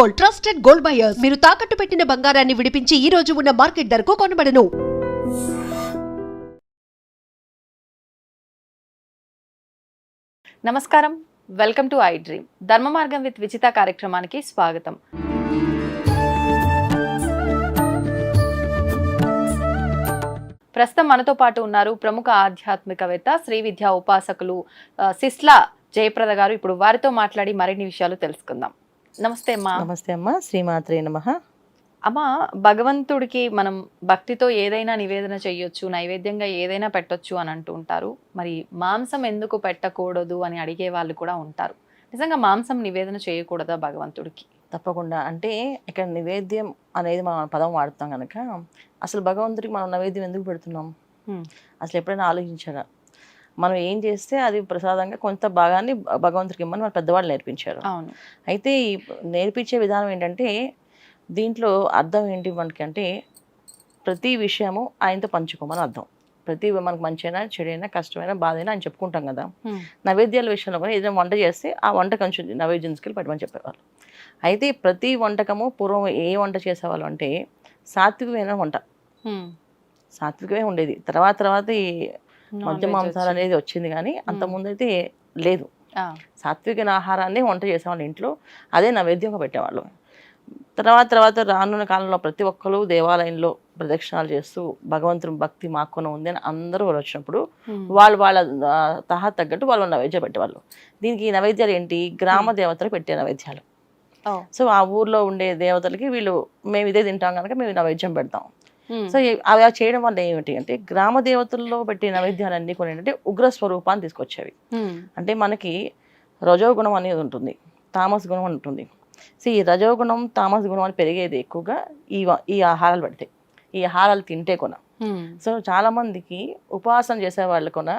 Gold, trusted gold buyers. మీరు తాకట్టు పెట్టిన బంగారాన్ని విడిపించి ఈ రోజు ఉన్న మార్కెట్ ధరకు కొనబడను. నమస్కారం, వెల్కమ్ టు ఐ డ్రీమ్. ధర్మ మార్గం విత్ విజిత కార్యక్రమానికి స్వాగతం. ప్రస్తుతం మనతో పాటు ఉన్నారు ప్రముఖ ఆధ్యాత్మికవేత్త, శ్రీ విద్యా ఉపాసకులు సిస్లా జయప్రద గారు. ఇప్పుడు వారితో మాట్లాడి మరిన్ని విషయాలు తెలుసుకుందాం. నమస్తే అమ్మా. నమస్తే అమ్మా, శ్రీమాత్రే నమః. అమ్మ, భగవంతుడికి మనం భక్తితో ఏదైనా నివేదన చేయొచ్చు, నైవేద్యంగా ఏదైనా పెట్టొచ్చు అని అంటూ ఉంటారు. మరి మాంసం ఎందుకు పెట్టకూడదు అని అడిగే వాళ్ళు కూడా ఉంటారు. నిజంగా మాంసం నివేదన చేయకూడదా భగవంతుడికి? తప్పకుండా. అంటే ఇక్కడ నివేద్యం అనేది మనం పదం వాడుతాం కనుక అసలు భగవంతుడికి మనం నైవేద్యం ఎందుకు పెడుతున్నాం అసలు ఎప్పుడైనా ఆలోచించారా? మనం ఏం చేస్తే అది ప్రసాదంగా కొంత భాగాన్ని భగవంతుడికి ఇమ్మని మన పెద్దవాళ్ళు నేర్పించారు. అవును. అయితే ఈ నేర్పించే విధానం ఏంటంటే దీంట్లో అర్థం ఏంటి మనకి అంటే ప్రతి విషయము ఆయనతో పంచుకోమని అర్థం. ప్రతి మనకు మంచైనా చెడైనా కష్టమైనా బాధైనా ఆయన చెప్పుకుంటాం కదా. నైవేద్యాల విషయంలో కూడా ఏదైనా వంట చేస్తే ఆ వంట కొంచెం నైవేద్యం తీసుకెళ్ళి పెట్టమని చెప్పేవాళ్ళు. అయితే ప్రతి వంటకము పూర్వం ఏ వంట చేసేవాళ్ళు అంటే సాత్వికమైన వంట, సాత్వికమే ఉండేది. తర్వాత ఈ మధ్య మాంసాలు అనేది వచ్చింది, కానీ అంతకుముందు అయితే లేదు. సాత్విక ఆహారాన్ని వంట చేసేవాళ్ళు ఇంట్లో, అదే నైవేద్యంగా పెట్టేవాళ్ళు. తర్వాత రానున్న కాలంలో ప్రతి ఒక్కరు దేవాలయంలో ప్రదక్షిణాలు చేస్తూ భగవంతుని భక్తి మాక్కున ఉంది అని అందరూ వచ్చినప్పుడు వాళ్ళ తహా తగ్గట్టు వాళ్ళు నైవేద్యం పెట్టేవాళ్ళు. దీనికి ఈ నైవేద్యాలు ఏంటి? గ్రామ దేవతలు పెట్టే నైవేద్యాలు. సో ఆ ఊర్లో ఉండే దేవతలకి వీళ్ళు మేము ఇదే తింటాం కనుక మేము నైవేద్యం పెడతాం. సో అవి చేయడం వల్ల ఏమిటి అంటే గ్రామ దేవతల్లో పెట్టే నైవేద్యాలన్నీ కొన్ని ఏంటంటే ఉగ్ర స్వరూపాన్ని తీసుకొచ్చేవి. అంటే మనకి రజోగుణం అనేది ఉంటుంది, తామస్ గుణం ఉంటుంది. సో ఈ రజోగుణం తామస్ గుణం అని పెరిగేది ఎక్కువగా ఈ ఆహారాలు పెడితే, ఈ ఆహారాలు తింటే కొన. సో చాలా మందికి ఉపవాసం చేసే వాళ్ళు కొన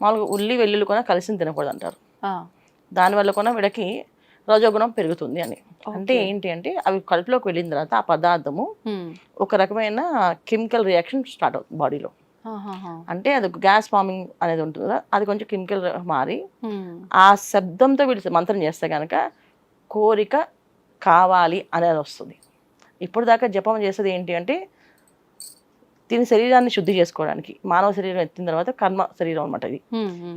మామూలుగా ఉల్లి వెల్లుల్లి కొన కలిసి తినకూడదు అంటారు. దానివల్ల కొన వీళ్ళకి రజోగుణం పెరుగుతుంది అని. అంటే ఏంటి అంటే అవి కడుపులోకి వెళ్ళిన తర్వాత ఆ పదార్థము ఒక రకమైన కెమికల్ రియాక్షన్ స్టార్ట్ అవుతుంది బాడీలో. అంటే అది గ్యాస్ ఫార్మింగ్ అనేది ఉంటుంది కదా, అది కొంచెం కెమికల్ మారి ఆ శబ్దంతో వీళ్ళు మంత్రం చేస్తే కనుక కోరిక కావాలి అనేది వస్తుంది. ఇప్పుడు దాకా జపం చేసేది ఏంటి అంటే దీని శరీరాన్ని శుద్ధి చేసుకోవడానికి, మానవ శరీరం ఎత్తిన తర్వాత కర్మ శరీరం అనమాట ఇది.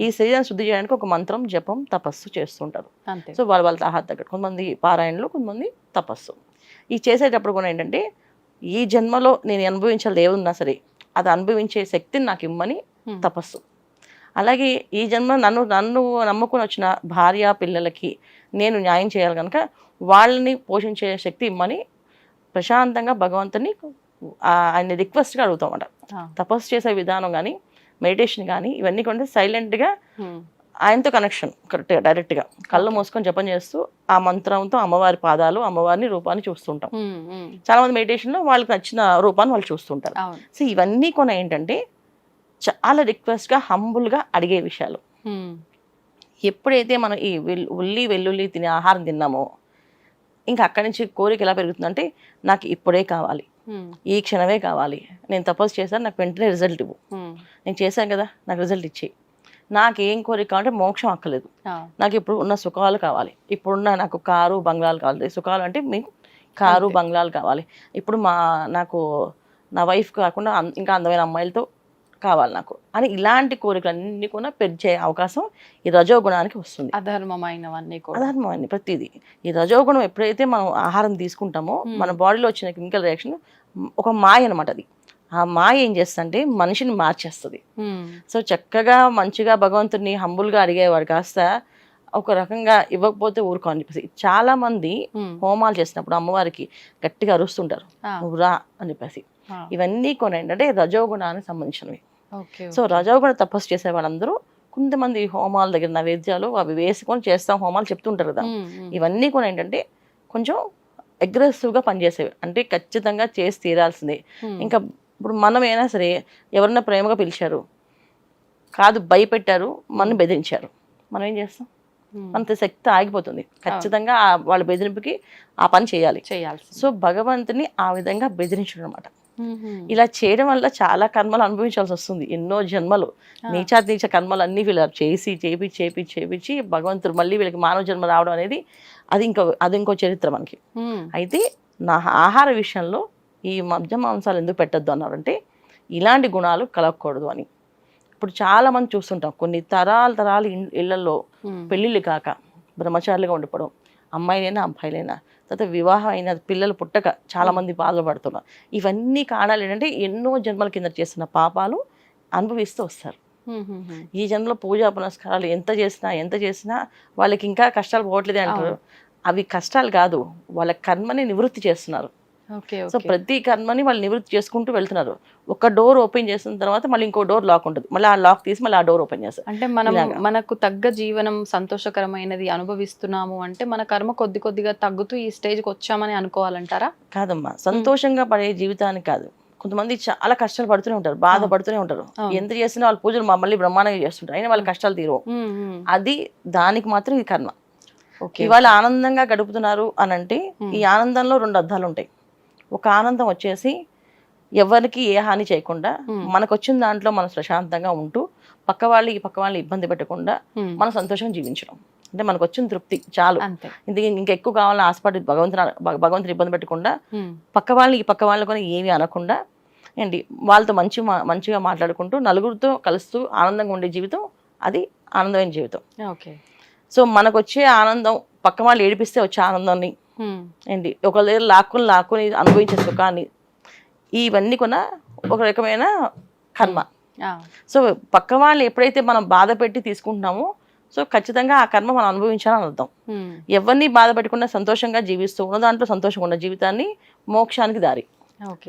ఈ శరీరాన్ని శుద్ధి చేయడానికి ఒక మంత్రం జపం తపస్సు చేస్తుంటారు. సో వాళ్ళ ఆహార తగ్గట్టు కొంతమంది పారాయణలు, కొంతమంది తపస్సు. ఈ చేసేటప్పుడు కూడా ఏంటంటే ఈ జన్మలో నేను అనుభవించాలి ఏమున్నా సరే అది అనుభవించే శక్తిని నాకు ఇమ్మని తపస్సు. అలాగే ఈ జన్మ నన్ను నమ్ముకుని వచ్చిన భార్య పిల్లలకి నేను న్యాయం చేయాలి కనుక వాళ్ళని పోషించే శక్తి ఇమ్మని ప్రశాంతంగా భగవంతుని ఆయన రిక్వెస్ట్గా అడుగుతామట. తపస్సు చేసే విధానం కానీ మెడిటేషన్ కానీ ఇవన్నీ కొంటే సైలెంట్గా ఆయనతో కనెక్షన్ కరెక్ట్గా డైరెక్ట్గా కళ్ళు మూసుకొని జపం చేస్తూ ఆ మంత్రంతో అమ్మవారి పాదాలు, అమ్మవారిని రూపాన్ని చూస్తుంటాం. చాలా మంది మెడిటేషన్లో వాళ్ళకి నచ్చిన రూపాన్ని వాళ్ళు చూస్తుంటారు. సో ఇవన్నీ కొన్ని ఏంటంటే చాలా రిక్వెస్ట్గా హంబుల్గా అడిగే విషయాలు. ఎప్పుడైతే మనం ఈ ఉల్లి వెల్లుల్లి తినే ఆహారం తిన్నామో ఇంకా అక్కడి నుంచి కోరిక ఎలా పెరుగుతుందంటే నాకు ఇప్పుడే కావాలి, ఈ క్షణమే కావాలి, నేను తపస్సు చేశాను నాకు వెంటనే రిజల్ట్ ఇవ్వు, నేను చేశాను కదా నాకు రిజల్ట్ ఇచ్చేయి, నాకేం కోరిక కావాలంటే మోక్షం అక్కర్లేదు, నాకు ఇప్పుడు ఉన్న సుఖాలు కావాలి, ఇప్పుడున్న నాకు కారు బంగ్లాలు కావాలి. సుఖాలు అంటే మీకు కారు బంగ్లాలు కావాలి, ఇప్పుడు నాకు నా వైఫ్ కాకుండా ఇంకా అందమైన అమ్మాయిలతో కావాలి నాకు అని ఇలాంటి కోరికలన్నీ కూడా పెంచే అవకాశం ఈ రజోగుణానికి వస్తుంది. అధర్మమైనవన్నీ ప్రతిదీ ఈ రజోగుణం ఎప్పుడైతే మనం ఆహారం తీసుకుంటామో మన బాడీలో వచ్చిన కెమికల్ రియాక్షన్ ఒక మాయ అనమాట. అది ఆ మాయ ఏం చేస్తుందంటే మనిషిని మార్చేస్తుంది. సో చక్కగా మంచిగా భగవంతుడిని హంబుల్గా అడిగేవాడు కాస్త ఒక రకంగా ఇవ్వకపోతే ఊరుకో అని చెప్పేసి చాలా మంది హోమాలు చేసినప్పుడు అమ్మవారికి గట్టిగా అరుస్తుంటారు నువ్వు రా అని చెప్పేసి. ఇవన్నీ కొన్ని ఏంటంటే రజోగుణానికి సంబంధించినవి. సో రజోగుణ తపస్సు చేసే వాళ్ళందరూ కొంతమంది హోమాల దగ్గర నైవేద్యాలు అవి వేసుకొని చేస్తాం హోమాలు చెప్తుంటారు కదా. ఇవన్నీ కూడా ఏంటంటే కొంచెం అగ్రెసివ్గా పనిచేసేవి, అంటే ఖచ్చితంగా చేసి తీరాల్సిందే. ఇంకా ఇప్పుడు మనం అయినా సరే ఎవరన్నా ప్రేమగా పిలిచారు కాదు భయపెట్టారు మనం బెదిరించారు, మనం ఏం చేస్తాం? అంత శక్తి ఆగిపోతుంది. ఖచ్చితంగా వాళ్ళ బెదిరింపుకి ఆ పని చేయాలి. సో భగవంతుని ఆ విధంగా బెదిరించడం అనమాట. ఇలా చేయడం వల్ల చాలా కర్మలు అనుభవించాల్సి వస్తుంది. ఎన్నో జన్మలు నీచ కర్మలు అన్నీ వీళ్ళు చేపించి భగవంతుడు మళ్ళీ వీళ్ళకి మానవ జన్మ రావడం అనేది అది ఇంకో చరిత్ర మనకి. అయితే నా ఆహార విషయంలో ఈ మధ్య మాంసాలు ఎందుకు పెట్టద్దు అన్నారంటే ఇలాంటి గుణాలు కలగకూడదు అని. ఇప్పుడు చాలా మంది చూస్తుంటాం కొన్ని తరాలు ఇళ్లలో పెళ్ళిళ్ళు కాక బ్రహ్మచారులుగా ఉండిపోవడం, అమ్మాయిలైనా అబ్బాయిలైనా, తర్వాత వివాహం అయిన పిల్లలు పుట్టక చాలా మంది బాధపడుతున్నారు. ఇవన్నీ కారణాలు ఏంటంటే ఎన్నో జన్మల కింద చేసిన పాపాలు అనుభవిస్తూ వస్తారు. ఈ జన్మలో పూజా పునస్కారాలు ఎంత చేసినా వాళ్ళకి ఇంకా కష్టాలు పోవట్లేదే అంటారు. అవి కష్టాలు కాదు, వాళ్ళ కర్మని నివృత్తి చేస్తున్నారు. సో ప్రతి కర్మని వాళ్ళు నివృత్తి చేసుకుంటూ వెళ్తున్నారు. ఒక డోర్ ఓపెన్ చేసిన తర్వాత మళ్ళీ ఇంకో డోర్ లాక్ ఉంటుంది, మళ్ళీ ఆ లాక్ తీసి మళ్ళీ ఆ డోర్ ఓపెన్ చేస్తారు. అంటే మనకు తగ్గ జీవనం సంతోషకరమైనది అనుభవిస్తున్నాము అంటే మన కర్మ కొద్దిగా తగ్గుతూ ఈ స్టేజ్కి వచ్చామని అనుకోవాలంటారా? కాదమ్మా, సంతోషంగా పడే జీవితానికి కాదు. కొంతమంది చాలా కష్టాలు పడుతూనే ఉంటారు, బాధపడుతూనే ఉంటారు. ఎంత చేసినా వాళ్ళ పూజలు మళ్ళీ బ్రహ్మాండంగా చేస్తుంటారు, అయినా వాళ్ళ కష్టాలు తీరవు. అది దానికి మాత్రం ఈ కర్మ. ఇవాళ ఆనందంగా గడుపుతున్నారు అని అంటే ఈ ఆనందంలో 2 అర్థాలు ఉంటాయి. ఒక ఆనందం వచ్చేసి ఎవరికి ఏ హాని చేయకుండా మనకు వచ్చిన దాంట్లో మనం ప్రశాంతంగా ఉంటూ పక్క వాళ్ళని ఇబ్బంది పెట్టకుండా మనం సంతోషంగా జీవించడం. అంటే మనకు వచ్చిన తృప్తి చాలు, ఇంకా ఎక్కువ కావాలని ఆశపడి భగవంతుని ఇబ్బంది పెట్టకుండా పక్క వాళ్ళని కూడా ఏమి అనకుండా ఏంటి వాళ్ళతో మంచిగా మాట్లాడుకుంటూ నలుగురితో కలుస్తూ ఆనందంగా ఉండే జీవితం అది ఆనందమైన జీవితం. సో మనకు వచ్చే ఆనందం పక్క వాళ్ళు ఏడిపిస్తే వచ్చే ఆనందాన్ని ఏంటి ఒకళ్ళ దగ్గర లాక్కుని అనుభవించే సుఖాన్ని, ఇవన్నీ కూడా ఒక రకమైన కర్మ. సో పక్క వాళ్ళు ఎప్పుడైతే మనం బాధ పెట్టి తీసుకుంటున్నామో సో ఖచ్చితంగా ఆ కర్మ మనం అనుభవించాలని అర్థం. ఎవరిని బాధ పెట్టకుండా సంతోషంగా జీవిస్తూ ఉన్న దాంట్లో సంతోషంగా ఉన్న జీవితాన్ని మోక్షానికి దారి.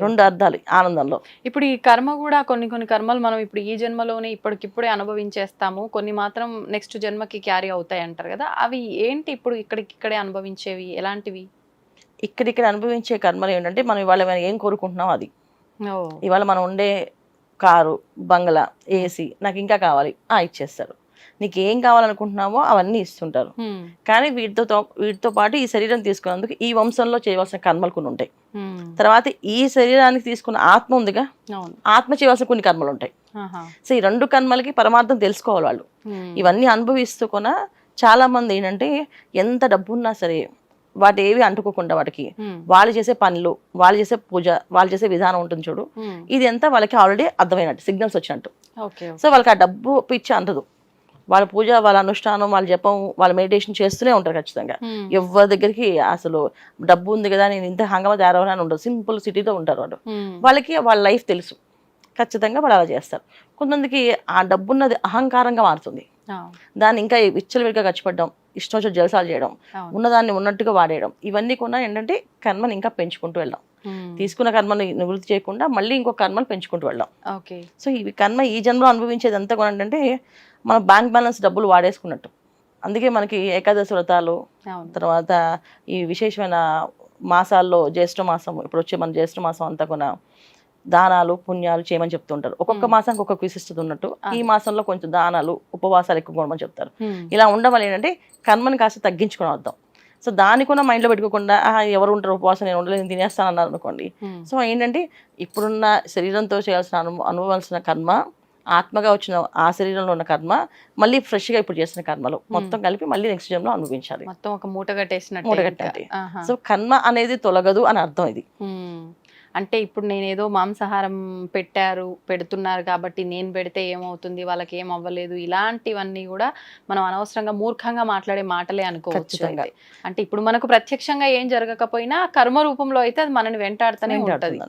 2 అర్థాలు ఆనందంలో. ఇప్పుడు ఈ కర్మ కూడా కొన్ని కర్మలు మనం ఇప్పుడు ఈ జన్మలోనే ఇప్పటికిప్పుడే అనుభవించేస్తాము, కొన్ని మాత్రం నెక్స్ట్ జన్మకి క్యారీ అవుతాయి అంటారు కదా, అవి ఏంటి? ఇప్పుడు ఇక్కడికిక్కడే అనుభవించేవి ఎలాంటివి? ఇక్కడ అనుభవించే కర్మలు ఏంటంటే మనం ఇవాళ ఏం కోరుకుంటున్నాం అది. ఇవాళ మనం ఉండే కారు, బంగ్లా, ఏసీ నాకు ఇంకా కావాలి, ఇచ్చేస్తారు. నీకు ఏం కావాలనుకుంటున్నావో అవన్నీ ఇస్తుంటారు. కానీ వీటితో పాటు ఈ శరీరం తీసుకున్నందుకు ఈ వంశంలో చేయవలసిన కర్మలు కొన్ని ఉంటాయి. తర్వాత ఈ శరీరానికి తీసుకున్న ఆత్మ ఉందిగా, ఆత్మ చేయవలసిన కొన్ని కర్మలు ఉంటాయి. సో ఈ 2 కర్మలకి పరమార్థం తెలుసుకోవాలి వాళ్ళు. ఇవన్నీ అనుభవిస్తూ కూడా చాలా మంది ఏంటంటే ఎంత డబ్బు ఉన్నా సరే వాటి ఏవి అంటుకోకుండా వాటికి వాళ్ళు చేసే పనులు, వాళ్ళు చేసే పూజ, వాళ్ళు చేసే విధానం ఉంటుంది చూడు, ఇది అంతా వాళ్ళకి ఆల్రెడీ అర్థమైనట్టు, సిగ్నల్స్ వచ్చినట్టు. సో వాళ్ళకి ఆ డబ్బు పిచ్చి అందదు. వాళ్ళ పూజ, వాళ్ళ అనుష్ఠానం, వాళ్ళ జపం, వాళ్ళ మెడిటేషన్ చేస్తూనే ఉంటారు ఖచ్చితంగా. ఎవరి దగ్గరికి అసలు డబ్బు ఉంది కదా నేను ఇంత హంగమ తయారవని ఉండదు, సింపుల్ సిటీతో ఉంటారు వాళ్ళు. వాళ్ళకి వాళ్ళ లైఫ్ తెలుసు, ఖచ్చితంగా వాళ్ళు అలా చేస్తారు. కొంతమందికి ఆ డబ్బున్నది అహంకారంగా మారుతుంది, దాన్ని ఇంకా విచ్చలవిడిగా ఖర్చు పెట్టడం, ఇష్టం వచ్చి జలసాలు చేయడం, ఉన్నదాన్ని ఉన్నట్టుగా వాడేయడం, ఇవన్నీ కూడా ఏంటంటే కర్మని ఇంకా పెంచుకుంటూ వెళ్ళడం. తీసుకున్న కర్మని నివృత్తి చేయకుండా మళ్ళీ ఇంకో కర్మలు పెంచుకుంటూ వెళ్ళడం. సో ఇవి కర్మ ఈ జన్మలో అనుభవించేది అంతా కూడా ఏంటంటే మన బ్యాంక్ బ్యాలెన్స్ డబ్బులు వాడేసుకున్నట్టు. అందుకే మనకి ఏకాదశి వ్రతాలు, తర్వాత ఈ విశేషమైన మాసాల్లో జ్యేష్ఠ మాసం, ఇప్పుడు వచ్చే మన జ్యేష్ఠ మాసం అంతా కూడా దానాలు పుణ్యాలు చేయమని చెప్తుంటారు. ఒక్కొక్క మాసానికి ఒక్కొక్క విశిష్టత ఉన్నట్టు ఈ మాసంలో కొంచెం దానాలు ఉపవాసాలు ఎక్కువ కొనమని చెప్తారు. ఇలా ఉండడం వల్ల ఏంటంటే కర్మని కాస్త తగ్గించుకుని వద్దాం. సో దాన్ని కూడా మైండ్లో పెట్టుకోకుండా ఎవరు ఉంటారు ఉపవాసం, నేను ఉండలేదు, నేను తినేస్తాను అన్నారు అనుకోండి. సో ఏంటంటే ఇప్పుడున్న శరీరంతో చేయాల్సిన అనుభవాల్సిన కర్మ, ఆత్మగా వచ్చిన ఆ శరీరంలో ఉన్న కర్మ, మళ్ళీ ఫ్రెష్గా ఇప్పుడు చేసిన కర్మలు మొత్తం కలిపి మళ్ళీ నెక్స్ట్ జన్మలో అనుభవించాలి. మొత్తం ఒక మూట కట్టేసినట్టు. సో కర్మ అనేది తొలగదు అని అర్థం ఇది. అంటే ఇప్పుడు నేను ఏదో మాంసాహారం పెడుతున్నారు కాబట్టి నేను పెడితే ఏమవుతుంది, వాళ్ళకి ఏం అవ్వలేదు, ఇలాంటివన్నీ కూడా మనం అనవసరంగా మూర్ఖంగా మాట్లాడే మాటలే అనుకోవచ్చు. అంటే ఇప్పుడు మనకు ప్రత్యక్షంగా ఏం జరగకపోయినా కర్మ రూపంలో అయితే అది మనని వెంటాడుతూనే ఉంటది.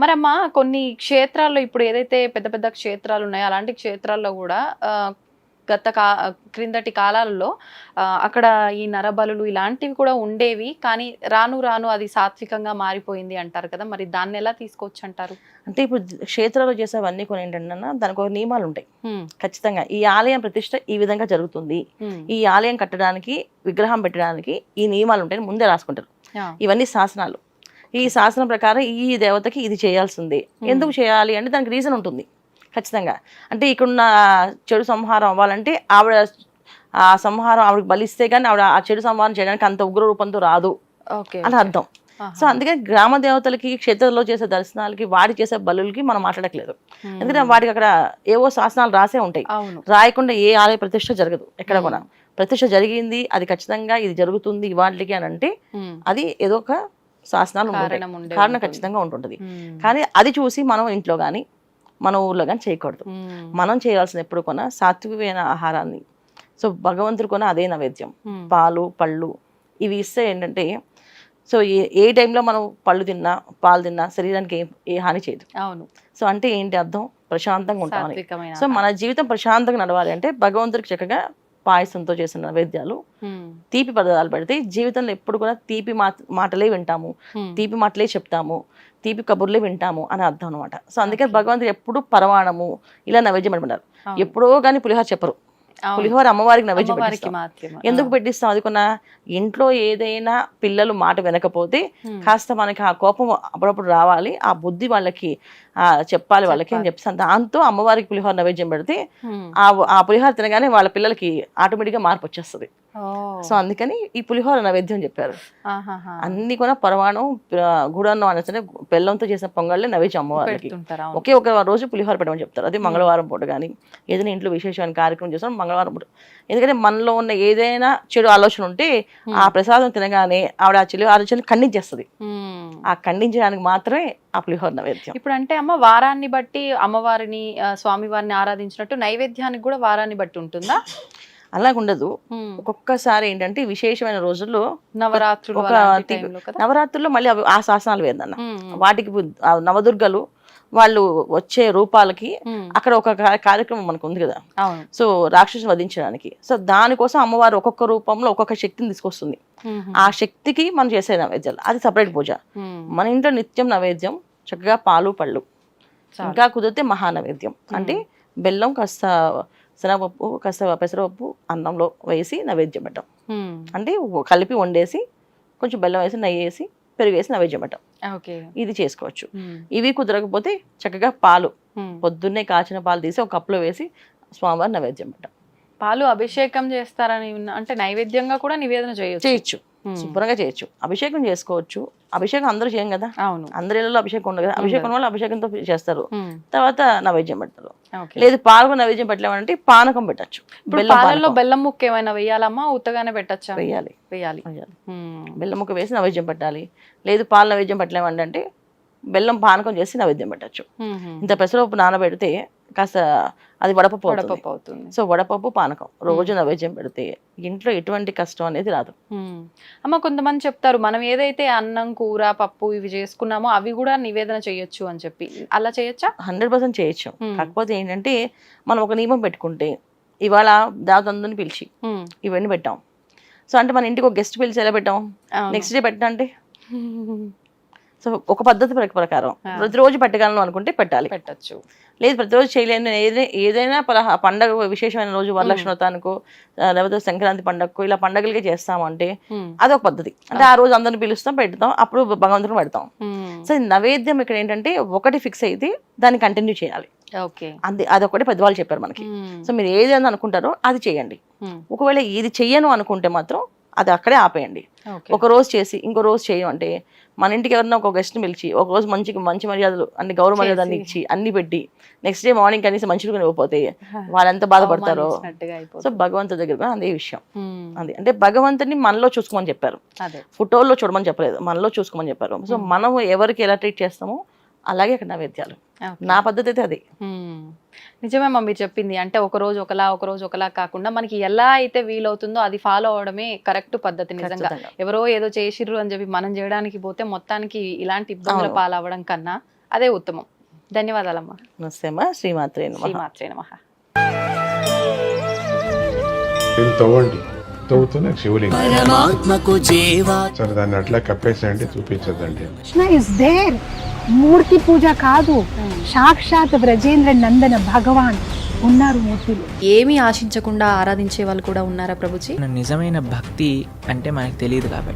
మరి అమ్మా కొన్ని క్షేత్రాల్లో ఇప్పుడు ఏదైతే పెద్ద పెద్ద క్షేత్రాలు ఉన్నాయో అలాంటి క్షేత్రాల్లో కూడా క్రిందటి కాలాలలో అక్కడ ఈ నరబలులు ఇలాంటివి కూడా ఉండేవి, కానీ రాను రాను అది సాత్వికంగా మారిపోయింది అంటారు కదా, మరి దాన్ని ఎలా తీసుకోవచ్చు అంటారు? అంటే ఇప్పుడు క్షేత్రాల్లో చేసేవన్నీ కొన్ని ఏంటంటే దానికి ఒక నియమాలు ఉంటాయి ఖచ్చితంగా. ఈ ఆలయం ప్రతిష్ట ఈ విధంగా జరుగుతుంది, ఈ ఆలయం కట్టడానికి, విగ్రహం పెట్టడానికి ఈ నియమాలు ఉంటాయని ముందే రాసుకుంటారు. ఇవన్నీ శాసనాలు. ఈ శాసనం ప్రకారం ఈ దేవతకి ఇది చేయాల్సిందే. ఎందుకు చేయాలి అంటే దానికి రీజన్ ఉంటుంది ఖచ్చితంగా. అంటే ఇక్కడున్న చెడు సంహారం అవ్వాలంటే ఆవిడ ఆ సంహారం ఆవిడకి బలిస్తే కానీ ఆవిడ ఆ చెడు సంహారం చేయడానికి అంత ఉగ్ర రూపంతో రాదు అని అర్థం. సో అందుకని గ్రామ దేవతలకి, క్షేత్రంలో చేసే దర్శనాలకి, వాడి చేసే బలులకి మనం మాట్లాడట్లేదు. ఎందుకంటే వాటికి అక్కడ ఏవో శాసనాలు రాసే ఉంటాయి, రాయకుండా ఏ ఆలయ ప్రతిష్ట జరగదు ఎక్కడ కూడా. ప్రత్యక్ష జరిగింది, అది ఖచ్చితంగా ఇది జరుగుతుంది ఇవాళకి అని అంటే అది ఏదో ఒక శాసనాలు ఉంటాయి, కారణం ఖచ్చితంగా ఉంటుంటుంది. కానీ అది చూసి మనం ఇంట్లో కానీ మన ఊర్లో కానీ చేయకూడదు. మనం చేయాల్సిన ఎప్పుడు కొన సాత్వికమైన ఆహారాన్ని, సో భగవంతుడు కొన అదే నైవేద్యం, పాలు పళ్ళు ఇవి ఇస్తే ఏంటంటే సో ఏ టైంలో మనం పళ్ళు తిన్నా పాలు తిన్నా శరీరానికి ఏ హాని చేయదు. అవును. సో అంటే ఏంటి అర్థం, ప్రశాంతంగా ఉంటామని. సో మన జీవితం ప్రశాంతంగా నడవాలి అంటే భగవంతుడికి చక్కగా పాయసంతో చేసిన నైవేద్యాలు, తీపి పదార్థాలు పెడితే జీవితంలో ఎప్పుడు కూడా తీపి మాటలే వింటాము, తీపి మాటలే చెప్తాము, తీపి కబుర్లే వింటాము అని అర్థం అనమాట. సో అందుకే భగవంతుడు ఎప్పుడు పరమాణము ఇలా నైవేద్యం పెట్టమంటారు. ఎప్పుడో కానీ పులిహోర చెప్పరు, పులిహోర అమ్మవారికి నైవేద్యం పెట్టిస్తాం. ఎందుకు పెట్టిస్తాం? అది కొన్న ఇంట్లో ఏదైనా పిల్లలు మాట వినకపోతే కాస్త మనకి ఆ కోపం అప్పుడప్పుడు రావాలి, ఆ బుద్ధి వాళ్ళకి చెప్పాలి వాళ్ళకి అని చెప్తాను. దాంతో అమ్మవారికి పులిహోర నైవేద్యం పెడితే ఆ పులిహోర తినగానే వాళ్ళ పిల్లలకి ఆటోమేటిక్గా మార్పు వచ్చేస్తుంది. సో అందుకని ఈ పులిహోర నైవేద్యం చెప్పారు. అన్ని కూడా పరమాణం గుడన్నం అనేసి బెల్లంతో చేసిన పొంగళ్ళే నైవేద్యం అమ్మవారికి. ఒకే ఒక రోజు పులిహోర పెట్టమని చెప్తారు. అది మంగళవారం పూట కానీ ఏదైనా ఇంట్లో విశేషమైన కార్యక్రమం చేస్తాం మంగళవారం పూట. ఎందుకంటే మనలో ఉన్న ఏదైనా చెడు ఆలోచన ఉంటే ఆ ప్రసాదం తినగానే ఆవిడ ఆ చెడు ఆలోచన ఖండించేస్తుంది. ఆ ఖండించడానికి మాత్రమే ఆ పులిహోర నైవేద్యం. ఇప్పుడు అంటే అమ్మ వారాన్ని బట్టి అమ్మవారిని స్వామివారిని ఆరాధించినట్టు నైవేద్యానికి కూడా వారాన్ని బట్టి ఉంటుందా? అలాగుండదు. ఒక్కొక్కసారి ఏంటంటే విశేషమైన రోజుల్లో నవరాత్రుల్లో మళ్ళీ ఆ శాసనాలు వేదన్న వాటికి నవదుర్గలు వాళ్ళు వచ్చే రూపాలకి అక్కడ ఒక కార్యక్రమం మనకు ఉంది కదా, సో రాక్షసుని వధించడానికి. సో దానికోసం అమ్మవారు ఒక్కొక్క రూపంలో ఒక్కొక్క శక్తిని తీసుకొస్తుంది. ఆ శక్తికి మనం చేసే నైవేద్యాలు అది సపరేట్ పూజ. మన ఇంట్లో నిత్యం నైవేద్యం చక్కగా పాలు పళ్ళు, ఇంకా కుదిరితే మహానైవేద్యం అంటే బెల్లం కాస్త శనగపప్పు కాస్త పెసరపప్పు అన్నంలో వేసి నైవేద్యం పెట్టాం. అంటే కలిపి వండేసి కొంచెం బెల్లం వేసి నెయ్యి వేసి పెరుగు వేసి నైవేద్యం పెట్టాం. ఇది చేసుకోవచ్చు. ఇవి కుదరకపోతే చక్కగా పాలు పొద్దున్నే కాచిన పాలు తీసి ఒక కప్పులో వేసి స్వామివారి నైవేద్యం పెట్టాం. పాలు అభిషేకం చేస్తారని అంటే నైవేద్యంగా కూడా నివేదన చేయొచ్చు, శుభ్రంగా చేయొచ్చు. అభిషేకం చేసుకోవచ్చు. అభిషేకం అందరూ చేయం కదా, అందరి ఇళ్ళలో అభిషేకం ఉండదు కదా. అభిషేకం వల్ల అభిషేకంతో చేస్తారు, తర్వాత నైవేద్యం పెడతారు. లేదు పాలకు నైవేద్యం పెట్టలేమంటే పానకం పెట్టచ్చు. బెల్లం ముక్క ఏమైనా వేయాలమ్మా, ఉత్తగానే పెట్టచ్చా? వేయాలి. బెల్లం ముక్క వేసి నైవేద్యం పెట్టాలి. లేదు పాలు నైవేద్యం పెట్టలేమంటే బెల్లం పానకం చేసి నైవేద్యం పెట్టచ్చు. ఇంత పెసరపప్పు నానబెడితే కాస్త అది వడపప్పు అవుతుంది. సో వడపప్పు పానకం రోజు నైవేద్యం పెడితే ఇంట్లో ఎటువంటి కష్టం అనేది రాదు. అమ్మ కొంతమంది చెప్తారు మనం ఏదైతే అన్నం కూర పప్పు ఇవి చేసుకున్నామో అవి కూడా నివేదన చేయొచ్చు అని చెప్పి, అలా చేయొచ్చా? 100% చేయొచ్చు. కాకపోతే ఏంటంటే మనం ఒక నియమం పెట్టుకుంటే ఇవాళ దావతందరిని పిలిచి ఇవన్నీ పెట్టాం. సో అంటే మన ఇంటికి ఒక గెస్ట్ పిలిచి ఎలా పెట్టాం, నెక్స్ట్ డే పెట్టా అంటే సో ఒక పద్ధతి ప్రకారం ప్రతిరోజు పెట్టగలను అనుకుంటే పెట్టచ్చు. లేదు ప్రతిరోజు చేయలేను, ఏదైనా పండగ విశేషమైన రోజు వరలక్ష్మి వ్రతానికో లేకపోతే సంక్రాంతి పండగకో ఇలా పండగలకే చేస్తామంటే అదొక పద్ధతి. అంటే ఆ రోజు అందరిని పిలుస్తాం పెడతాం, అప్పుడు భగవంతుని పెడతాం. సో నైవేద్యం ఇక్కడ ఏంటంటే ఒకటి ఫిక్స్ అయితే దాన్ని కంటిన్యూ చేయాలి. అదొకటి పెద్దవాళ్ళు చెప్పారు మనకి. సో మీరు ఏది అని అనుకుంటారో అది చేయండి. ఒకవేళ ఇది చెయ్యను అనుకుంటే మాత్రం అది అక్కడే ఆపేయండి. ఒక రోజు చేసి ఇంకో రోజు చేయమంటే మన ఇంటికి ఎవరన్నా ఒక గెస్ట్ పిలిచి ఒక రోజు మంచి మర్యాదలు అన్ని గౌరవ మర్యాదలు ఇచ్చి అన్ని పెట్టి నెక్స్ట్ డే మార్నింగ్ కనీసం మంచిగా ఇవ్వకపోతే వాళ్ళు ఎంత బాధపడతారో. సో భగవంతుడి దగ్గర అదే విషయం. అంటే భగవంతుని మనలో చూసుకోమని చెప్పారు, ఫోటోల్లో చూడమని చెప్పలేదు, మనలో చూసుకోమని చెప్పారు. సో మనం ఎవరికి ఎలా ట్రీట్ చేస్తామో అలాగే అక్కడ నైవేద్యాలు. నా పద్ధతి అయితే అది. నిజమే మీరు చెప్పింది. అంటే ఒక రోజు ఒకలా కాకుండా మనకి ఎలా అయితే వీలవుతుందో అది ఫాలో అవడమే కరెక్ట్ పద్ధతి. నిజంగా ఎవరో ఏదో చేసిర్రు అని చెప్పి మనం చేయడానికి పోతే మొత్తానికి ఇలాంటి ఇబ్బందుల పాలవడం కన్నా అదే ఉత్తమం. ధన్యవాదాలమ్మా. నమస్తే అమ్మా. శ్రీమాత్రే నమః. తవ్వుతూనే శివలింగం సరే దాన్ని అట్లా కప్పేసేయండి, చూపించదండి. మూర్తి పూజ కాదు, సాక్షాత్ బ్రజేంద్ర నందన భగవాన్ ఉన్నారు మూర్తులు. ఏమీ ఆశించకుండా ఆరాధించే వాళ్ళు కూడా ఉన్నారా ప్రభుజీ? నిజమైన భక్తి అంటే మనకు తెలియదు కాబట్టి